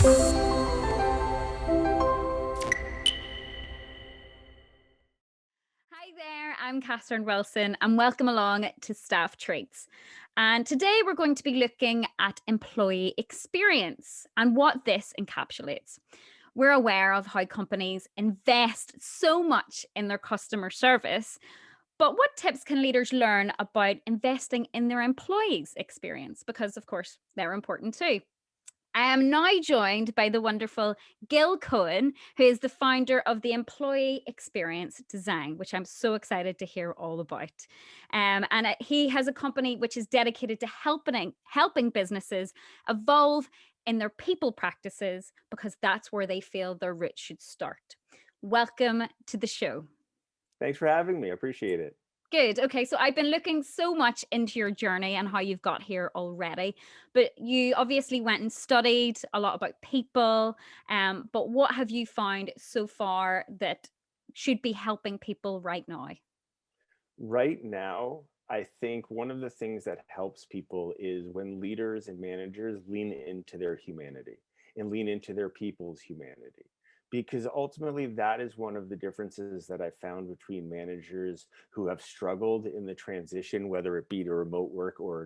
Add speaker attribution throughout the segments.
Speaker 1: Hi there, I'm Kathryn Wilson and welcome along to Staff Treats. And today we're going to be looking at employee experience and what this encapsulates. We're aware of how companies invest so much in their customer service, but what tips can leaders learn about investing in their employees' experience? Because, of course, they're important too. I am now joined by the wonderful Gil Cohen, who is the founder of the Employee Experience Design, which I'm so excited to hear all about. He has a company which is dedicated to helping businesses evolve in their people practices because that's where they feel their roots should start. Welcome to the show.
Speaker 2: Thanks for having me. I appreciate it.
Speaker 1: Good. Okay. So I've been looking so much into your journey and how you've got here already, but you obviously went and studied a lot about people. But what have you found so far that should be helping people right now?
Speaker 2: Right now, I think one of the things that helps people is when leaders and managers lean into their humanity and lean into their people's humanity. Because ultimately, that is one of the differences that I found between managers who have struggled in the transition, whether it be to remote work or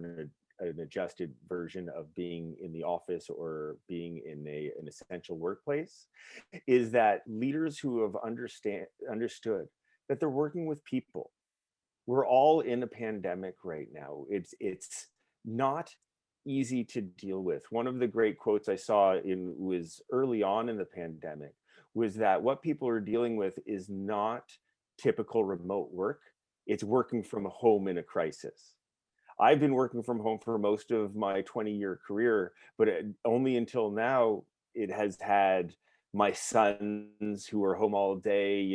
Speaker 2: an adjusted version of being in the office or being in an essential workplace, is that leaders who have understood that they're working with people. We're all in a pandemic right now. It's not easy to deal with. One of the great quotes I saw in was early on in the pandemic was that what people are dealing with is not typical remote work. It's working from home in a crisis. I've been working from home for most of my 20-year career, but only until now it has had my sons who are home all day,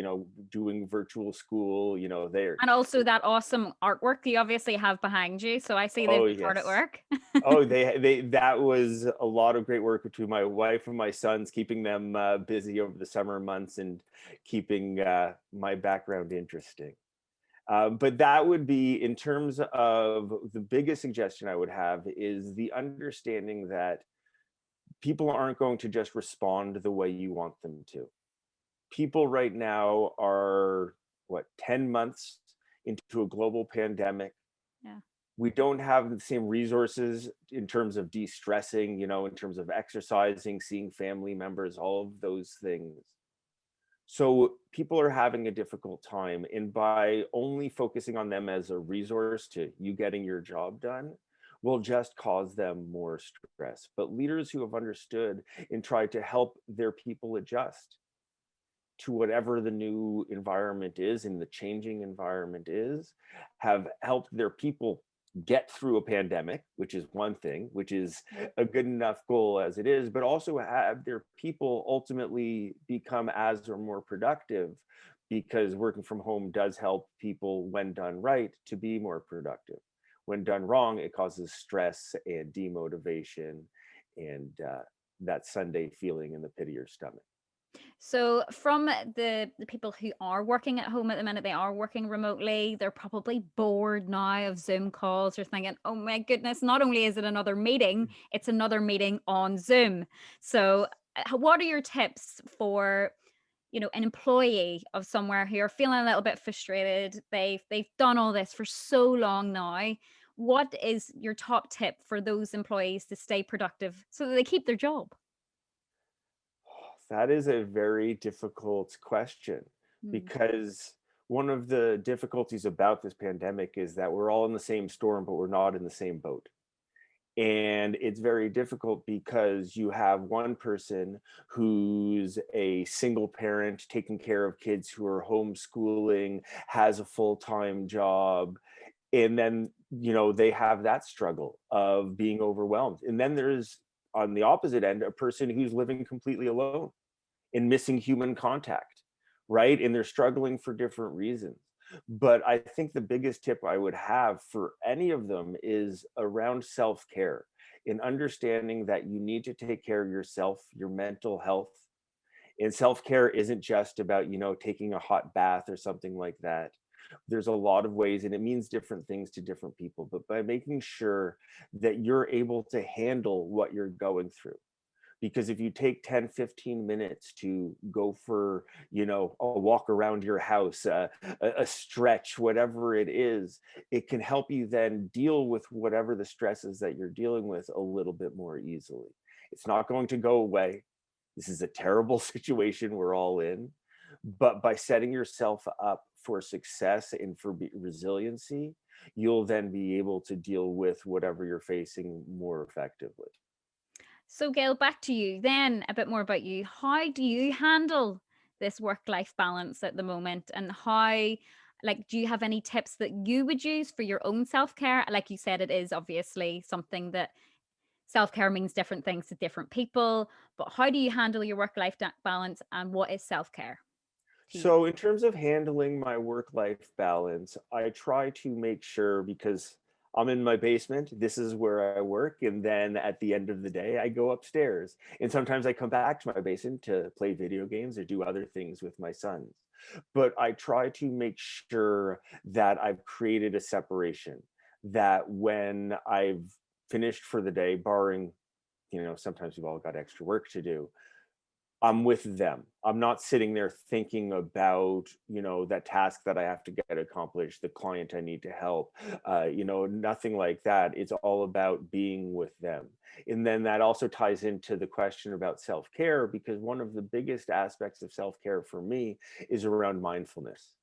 Speaker 2: doing virtual school, they're
Speaker 1: And also that awesome artwork you obviously have behind you. So I see they've
Speaker 2: oh
Speaker 1: been hard at
Speaker 2: yes.
Speaker 1: work.
Speaker 2: Oh, they that was a lot of great work between my wife and my sons, keeping them busy over the summer months and keeping my background interesting. But that would be in terms of the biggest suggestion I would have is the understanding that people aren't going to just respond the way you want them to. People right now are, what, 10 months into a global pandemic.
Speaker 1: Yeah.
Speaker 2: We don't have the same resources in terms of de-stressing, in terms of exercising, seeing family members, all of those things. So people are having a difficult time, and by only focusing on them as a resource to you getting your job done will just cause them more stress. But leaders who have understood and tried to help their people adjust to whatever the new environment is and the changing environment is, have helped their people get through a pandemic, which is one thing, which is a good enough goal as it is, but also have their people ultimately become as or more productive, because working from home does help people, when done right, to be more productive. When done wrong, it causes stress and demotivation and that Sunday feeling in the pit of your stomach.
Speaker 1: So from the people who are working at home at the minute, they are working remotely. They're probably bored now of Zoom calls. They're thinking, "Oh my goodness, not only is it another meeting, it's another meeting on Zoom." So what are your tips for, an employee of somewhere who are feeling a little bit frustrated? They've done all this for so long now. What is your top tip for those employees to stay productive so that they keep their job?
Speaker 2: That is a very difficult question,
Speaker 1: Hmm.
Speaker 2: because one of the difficulties about this pandemic is that we're all in the same storm, but we're not in the same boat. And it's very difficult because you have one person who's a single parent taking care of kids who are homeschooling, has a full-time job, and then they have that struggle of being overwhelmed. And then there's, on the opposite end, a person who's living completely alone and missing human contact, right? And they're struggling for different reasons. But I think the biggest tip I would have for any of them is around self-care, in understanding that you need to take care of yourself, your mental health. And self-care isn't just about, taking a hot bath or something like that. There's a lot of ways, and it means different things to different people. But by making sure that you're able to handle what you're going through, Because if you take 10, 15 minutes to go for, a walk around your house, a stretch, whatever it is, it can help you then deal with whatever the stresses that you're dealing with a little bit more easily. It's not going to go away. This is a terrible situation we're all in. But by setting yourself up for success and for resiliency, you'll then be able to deal with whatever you're facing more effectively.
Speaker 1: So, Gail, back to you then, a bit more about you. How do you handle this work life balance at the moment? And how, like, do you have any tips that you would use for your own self care? Like you said, it is obviously something that self care means different things to different people. But how do you handle your work life balance, and what is self care to you?
Speaker 2: So, in terms of handling my work life balance, I try to make sure because I'm in my basement, this is where I work. And then at the end of the day, I go upstairs. And sometimes I come back to my basement to play video games or do other things with my sons. But I try to make sure that I've created a separation, that when I've finished for the day, barring, sometimes we've all got extra work to do, I'm with them. I'm not sitting there thinking about, that task that I have to get accomplished, the client I need to help, nothing like that. It's all about being with them. And then that also ties into the question about self-care, because one of the biggest aspects of self-care for me is around mindfulness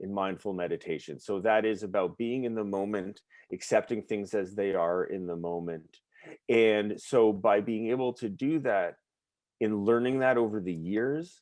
Speaker 2: in mindful meditation. So that is about being in the moment, accepting things as they are in the moment. And so by being able to do that, in learning that over the years,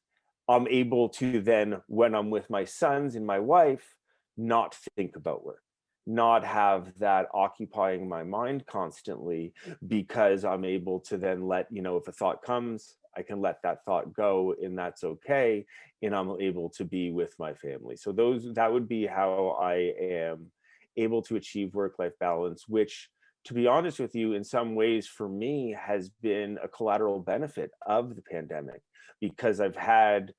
Speaker 2: I'm able to then, when I'm with my sons and my wife, not think about work, not have that occupying my mind constantly, because I'm able to then let, if a thought comes, I can let that thought go and that's okay. And I'm able to be with my family. So that would be how I am able to achieve work-life balance, which, to be honest with you, in some ways for me has been a collateral benefit of the pandemic, because I've had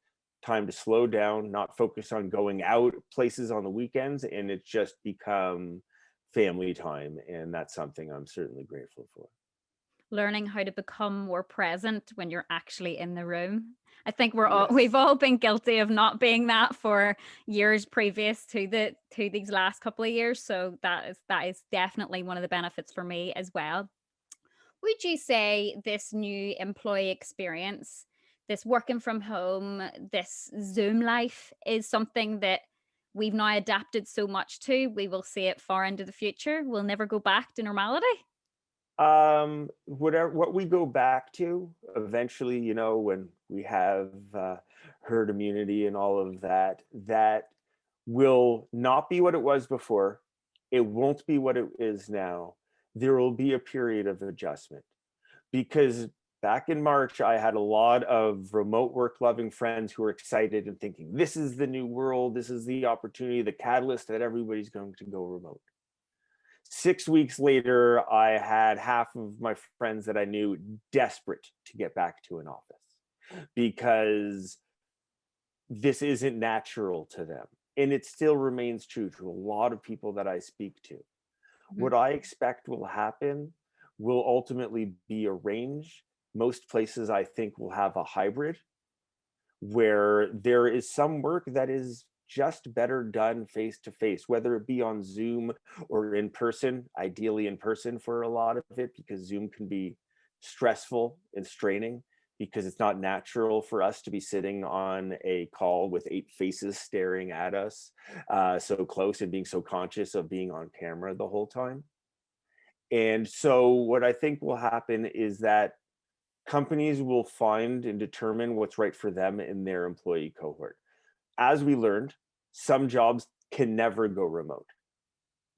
Speaker 2: time to slow down, not focus on going out places on the weekends, and it's just become family time. And that's something I'm certainly grateful for.
Speaker 1: Learning how to become more present when you're actually in the room. I think we've
Speaker 2: Yes.
Speaker 1: all been guilty of not being that for years previous to these last couple of years. So that is definitely one of the benefits for me as well. Would you say this new employee experience, this working from home, this Zoom life is something that we've now adapted so much to, we will see it far into the future? We'll never go back to normality?
Speaker 2: What we go back to eventually, when we have herd immunity and all of that, that will not be what it was before. It won't be what it is now. There will be a period of adjustment, because back in March, I had a lot of remote work loving friends who were excited and thinking, this is the new world. This is the opportunity, the catalyst that everybody's going to go remote. 6 weeks later, I had half of my friends that I knew desperate to get back to an office because this isn't natural to them. And it still remains true to a lot of people that I speak to.
Speaker 1: Mhm.
Speaker 2: What I expect will happen will ultimately be arranged. Most places, I think, will have a hybrid where there is some work that is just better done face to face, whether it be on Zoom or in person, ideally in person for a lot of it, because Zoom can be stressful and straining, because it's not natural for us to be sitting on a call with 8 faces staring at us so close and being so conscious of being on camera the whole time. And so, what I think will happen is that companies will find and determine what's right for them in their employee cohort. As we learned, some jobs can never go remote.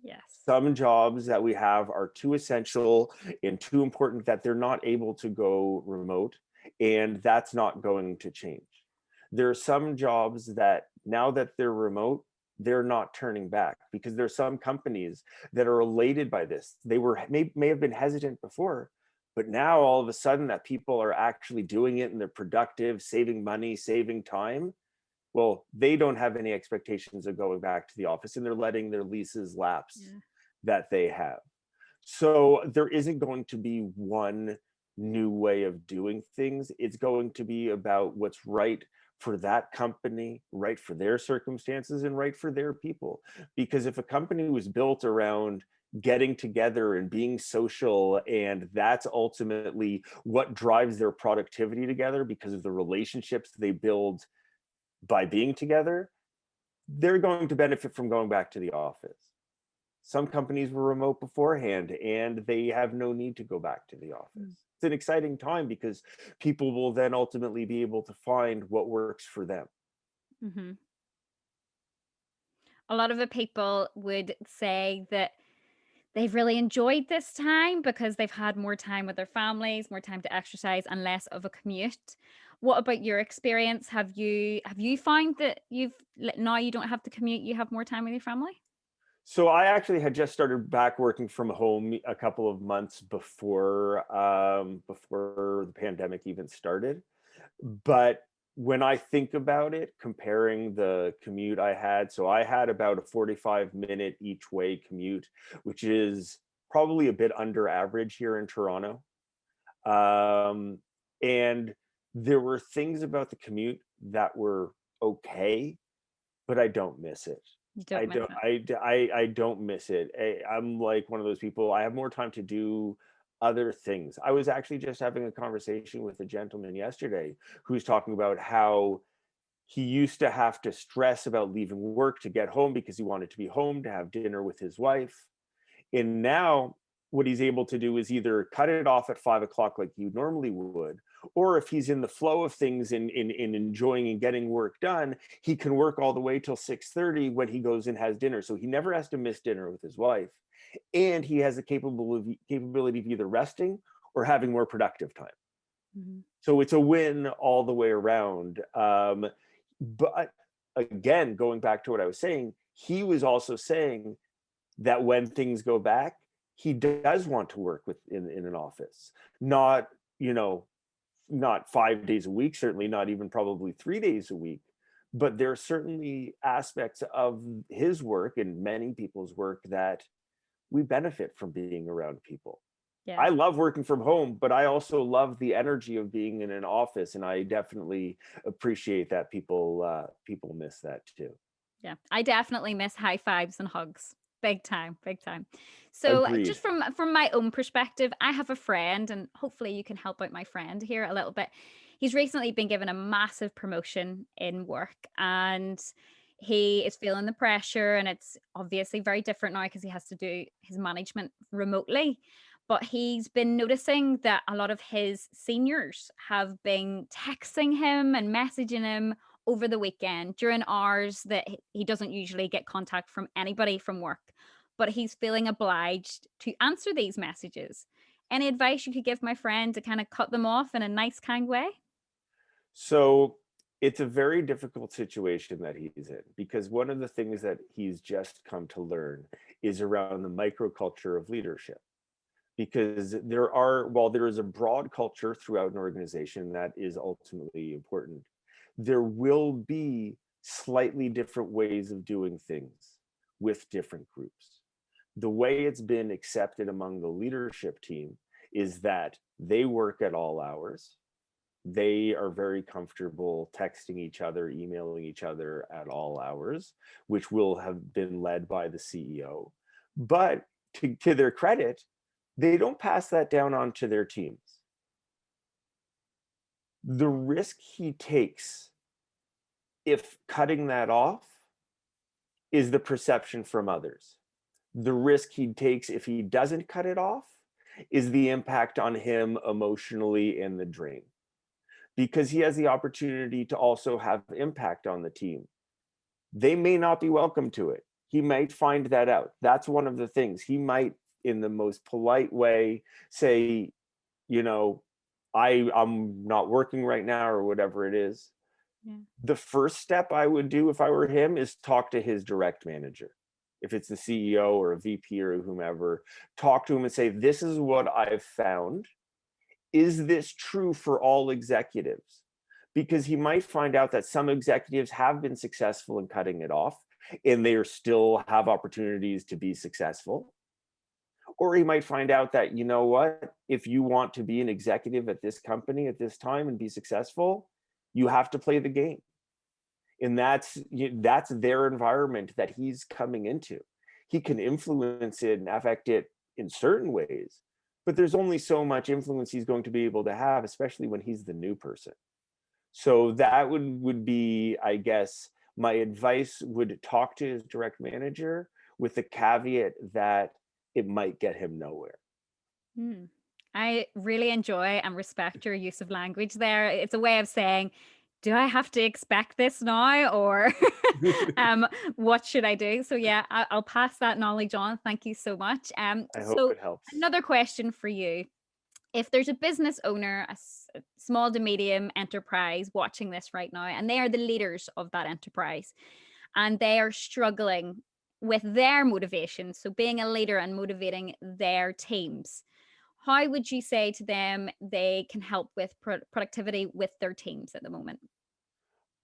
Speaker 1: Yes.
Speaker 2: Some jobs that we have are too essential and too important that they're not able to go remote, and that's not going to change. There are some jobs that now that they're remote, they're not turning back, because there's some companies that are elated by this. They may have been hesitant before, but now all of a sudden that people are actually doing it and they're productive, saving money, saving time. Well, they don't have any expectations of going back to the office, and they're letting their leases lapse
Speaker 1: Yeah.
Speaker 2: that they have. So there isn't going to be one new way of doing things. It's going to be about what's right for that company, right for their circumstances, and right for their people. Because if a company was built around getting together and being social, and that's ultimately what drives their productivity together because of the relationships they build by being together, they're going to benefit from going back to the office. Some companies were remote beforehand and they have no need to go back to the office.
Speaker 1: Mm.
Speaker 2: It's an exciting time because people will then ultimately be able to find what works for them.
Speaker 1: Mm-hmm. A lot of the people would say that they've really enjoyed this time because they've had more time with their families, more time to exercise, and less of a commute. What about your experience? Have you found that now you don't have to commute, you have more time with your family?
Speaker 2: So I actually had just started back working from home a couple of months before the pandemic even started. But when I think about it, comparing the commute I had, so I had about a 45-minute each way commute, which is probably a bit under average here in Toronto. Um, and there were things about the commute that were okay, but I don't miss it.
Speaker 1: You don't miss it.
Speaker 2: I don't miss it. I'm like one of those people. I have more time to do other things. I was actually just having a conversation with a gentleman yesterday who's talking about how he used to have to stress about leaving work to get home because he wanted to be home to have dinner with his wife. And now what he's able to do is either cut it off at 5 o'clock like you normally would, or if he's in the flow of things in enjoying and getting work done, he can work all the way till 6:30 when he goes and has dinner. So he never has to miss dinner with his wife. And he has the capability of either resting or having more productive time.
Speaker 1: Mhm.
Speaker 2: So it's a win all the way around. But again, going back to what I was saying, he was also saying that when things go back, he does want to work in an office, not, not 5 days a week, certainly not even probably 3 days a week. But there are certainly aspects of his work and many people's work that we benefit from being around people.
Speaker 1: Yeah.
Speaker 2: I love working from home, but I also love the energy of being in an office, and I definitely appreciate that people miss that too.
Speaker 1: Yeah, I definitely miss high fives and hugs. Big time, big time. So, just
Speaker 2: Agreed.
Speaker 1: from my own perspective, I have a friend, and hopefully you can help out my friend here a little bit. He's recently been given a massive promotion in work, and he is feeling the pressure, and it's obviously very different now because he has to do his management remotely. But he's been noticing that a lot of his seniors have been texting him and messaging him over the weekend during hours that he doesn't usually get contact from anybody from work, but he's feeling obliged to answer these messages. Any advice you could give my friend to kind of cut them off in a nice, kind way?
Speaker 2: So it's a very difficult situation that he's in because one of the things that he's just come to learn is around the microculture of leadership. Because while there is a broad culture throughout an organization that is ultimately important, there will be slightly different ways of doing things with different groups. The way it's been accepted among the leadership team is that they work at all hours. They are very comfortable texting each other, emailing each other at all hours, which will have been led by the CEO. But to their credit, they don't pass that down onto their teams. The risk he takes if cutting that off is the perception from others. The risk he takes if he doesn't cut it off is the impact on him emotionally and the drain, because he has the opportunity to also have impact on the team. They may not be welcome to it. He might find that out. That's one of the things. He might, in the most polite way, say, you know, I'm not working right now or whatever it is.
Speaker 1: Yeah.
Speaker 2: The first step I would do if I were him is talk to his direct manager. If it's the CEO or a VP or whomever, talk to him and say, this is what I've found. Is this true for all executives? Because he might find out that some executives have been successful in cutting it off and they are still have opportunities to be successful. Or he might find out that, you know what, if you want to be an executive at this company at this time and be successful, you have to play the game. And that's their environment that he's coming into. He can influence it and affect it in certain ways, but there's only so much influence he's going to be able to have, especially when he's the new person. So that would be, I guess, my advice would talk to his direct manager with the caveat that it might get him nowhere.
Speaker 1: Hmm. I really enjoy and respect your use of language there. It's a way of saying, do I have to expect this now, or what should I do? So yeah, I'll pass that knowledge on. Thank you so much.
Speaker 2: I hope
Speaker 1: So
Speaker 2: it helps.
Speaker 1: another question for you. If there's a business owner, a small to medium enterprise watching this right now, and they are the leaders of that enterprise, and they are struggling with their motivation, so being a leader and motivating their teams, how would you say to them they can help with productivity with their teams at the moment?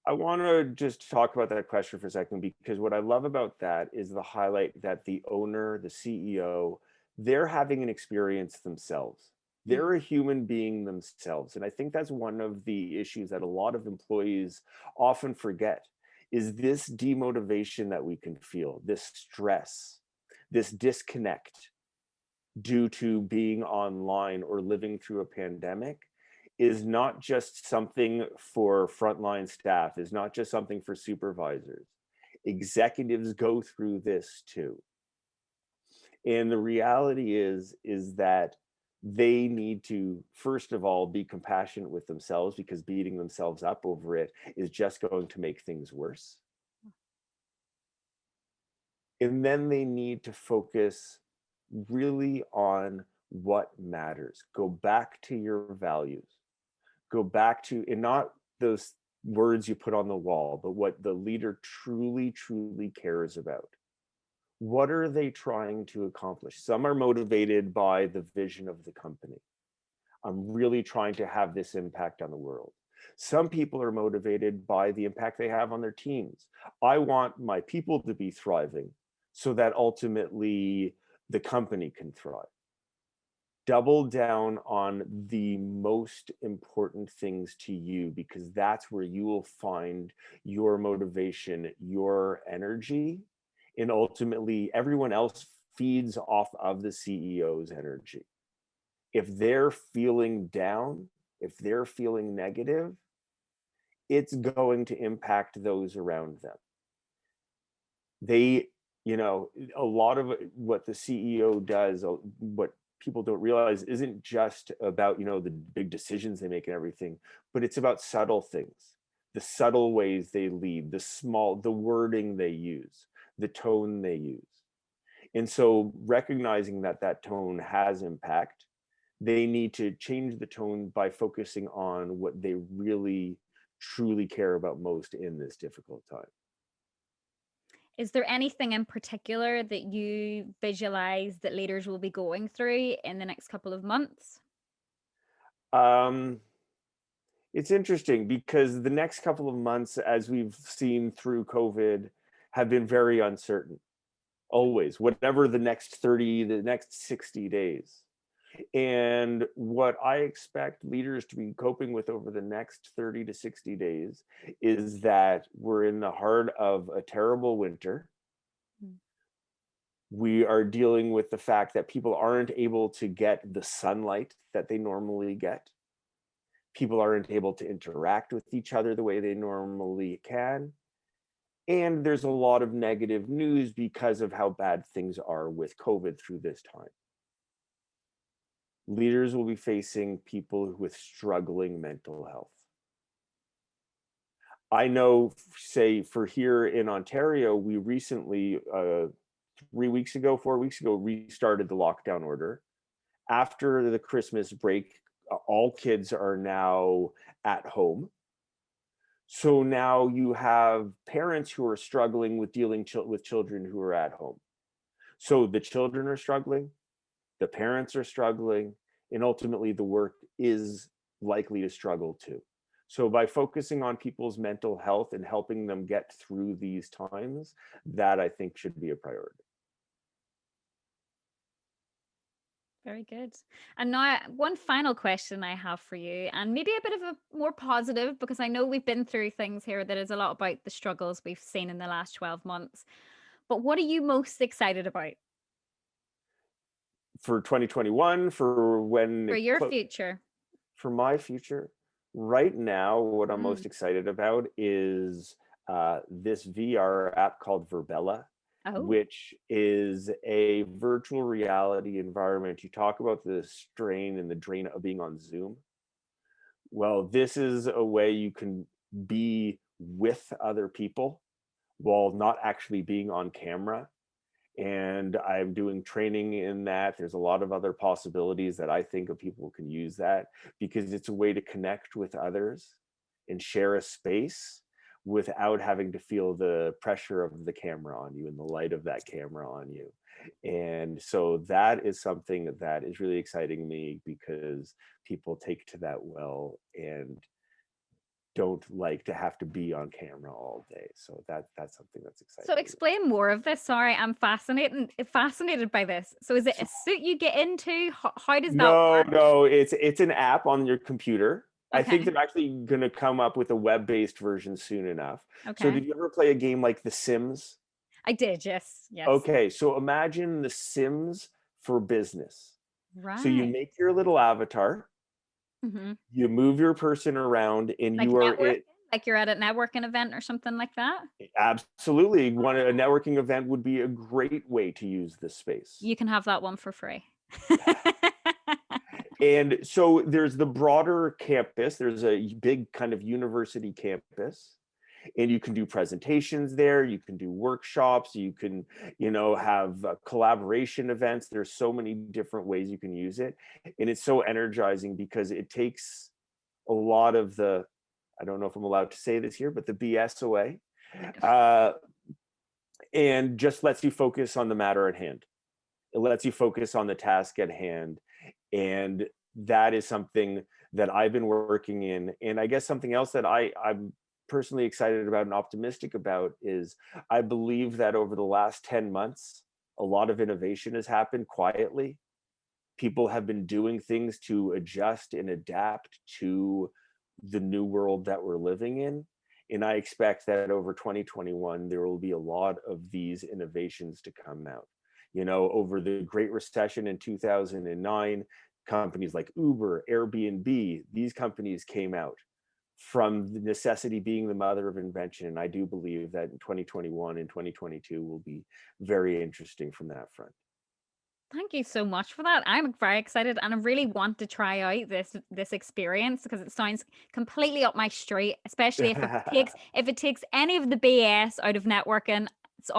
Speaker 2: I want to just talk about that question for a second, because what I love about that is the highlight that the owner, the CEO, they're having an experience themselves.
Speaker 1: Mm,
Speaker 2: They're a human being themselves. And I think that's one of the issues that a lot of employees often forget is this demotivation that we can feel, this stress, this disconnect due to being online or living through a pandemic is not just something for frontline staff, is not just something for supervisors. Executives go through this too. And the reality is that they need to, first of all, be compassionate with themselves, because beating themselves up over it is just going to make things worse. And then they need to focus really on what matters. Go back to your values. Go back to, and not those words you put on the wall, but what the leader truly, truly cares about. What are they trying to accomplish? Some are motivated by the vision of the company. I'm really trying to have this impact on the world. Some people are motivated by the impact they have on their teams. I want my people to be thriving so that ultimately the company can thrive. Double down on the most important things to you, because that's where you will find your motivation, your energy, and ultimately everyone else feeds off of the CEO's energy. If they're feeling down, if they're feeling negative, it's going to impact those around them. They, a lot of what the CEO does, what people don't realize isn't just about, the big decisions they make and everything, but it's about subtle things, the subtle ways they lead, the wording they use, the tone they use. And so recognizing that that tone has impact, they need to change the tone by focusing on what they really truly care about most in this difficult time.
Speaker 1: is there anything in particular that you visualize that leaders will be going through in the next couple of months?
Speaker 2: Um, it's interesting because the next couple of months, as we've seen through COVID, have been very uncertain. Always, whatever the next 30, the next 60 days. And what I expect leaders to be coping with over the next 30 to 60 days is that we're in the heart of a terrible winter.
Speaker 1: Mm.
Speaker 2: We are dealing with the fact that people aren't able to get the sunlight that they normally get. People aren't able to interact with each other the way they normally can. And there's a lot of negative news because of how bad things are with COVID through this time. Leaders will be facing people with struggling mental health. I know, say, for here in Ontario, we recently, 3 weeks ago, 4 weeks ago, restarted the lockdown order. After the Christmas break, all kids are now at home. So now you have parents who are struggling with dealing with children who are at home. So the children are struggling, the parents are struggling, and ultimately the work is likely to struggle too. So by focusing on people's mental health and helping them get through these times, that I think should be a priority.
Speaker 1: Very good. And now, one final question I have for you, and maybe a bit of a more positive, because I know we've been through things here that is a lot about the struggles we've seen in the last 12 months. But what are you most excited about
Speaker 2: For 2021, for when
Speaker 1: for your future?
Speaker 2: for my future, right now, what I'm
Speaker 1: Mm.
Speaker 2: most excited about is this VR app called Verbella,
Speaker 1: Oh,
Speaker 2: which is a virtual reality environment. You talk about the strain and the drain of being on Zoom. Well, this is a way you can be with other people while not actually being on camera. And I'm doing training in that. There's a lot of other possibilities that I think of people can use that, because it's a way to connect with others and share a space without having to feel the pressure of the camera on you and the light of that camera on you. And so that is something that is really exciting me, because people take to that well and don't like to have to be on camera all day. So that's something that's
Speaker 1: so
Speaker 2: exciting me.
Speaker 1: explain more of this. Sorry, I'm fascinated by this. So is it a
Speaker 2: So
Speaker 1: suit you get into? How does that
Speaker 2: no,
Speaker 1: work?
Speaker 2: no, it's an app on your computer. I think
Speaker 1: Okay.
Speaker 2: they're actually going to come up with a web-based version soon enough. So
Speaker 1: Okay.
Speaker 2: did you ever play a game like The Sims?
Speaker 1: I did, yes. Yes.
Speaker 2: Okay, so imagine The Sims for business. So you
Speaker 1: Right.
Speaker 2: make your little avatar,
Speaker 1: Hmm.
Speaker 2: you move your person around, and
Speaker 1: Like
Speaker 2: you are
Speaker 1: networking,
Speaker 2: it.
Speaker 1: like you're at a networking event or something like that.
Speaker 2: Absolutely, one a
Speaker 1: Oh.
Speaker 2: networking event would be a great way to use this space.
Speaker 1: You can have that one for free.
Speaker 2: And so there's the broader campus. There's a big kind of university campus, and you can do presentations there. You can do workshops. You can, have collaboration events. There's so many different ways you can use it, and it's so energizing because it takes a lot of the, I don't know if I'm allowed to say this here, but the BS away, uh, and just lets you focus on the matter at hand. It lets you focus on the task at hand. And that is something that I've been working in. And I guess something else that I'm personally excited about and optimistic about is, I believe that over the last 10 months, a lot of innovation has happened quietly. People have been doing things to adjust and adapt to the new world that we're living in. And I expect that over 2021, there will be a lot of these innovations to come out. Over the Great Recession in 2009, companies like Uber, Airbnb, these companies came out from the necessity being the mother of invention. And I do believe that in 2021 and 2022 will be very interesting from that front.
Speaker 1: Thank you so much for that. I'm very excited and I really want to try out this experience because it sounds completely up my street, especially if it takes any of the BS out of networking. It's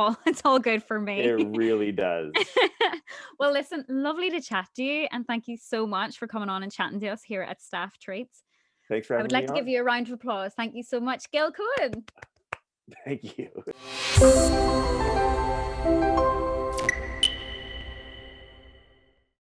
Speaker 1: all good for
Speaker 2: It
Speaker 1: me.
Speaker 2: really does.
Speaker 1: Well, listen, lovely to chat to you and thank you so much for coming on and chatting to us here at Staff Treats.
Speaker 2: Thanks for
Speaker 1: I would
Speaker 2: having
Speaker 1: like
Speaker 2: me
Speaker 1: to give
Speaker 2: on.
Speaker 1: you a round of applause. Thank you so much, Gil Cohen.
Speaker 2: Thank you.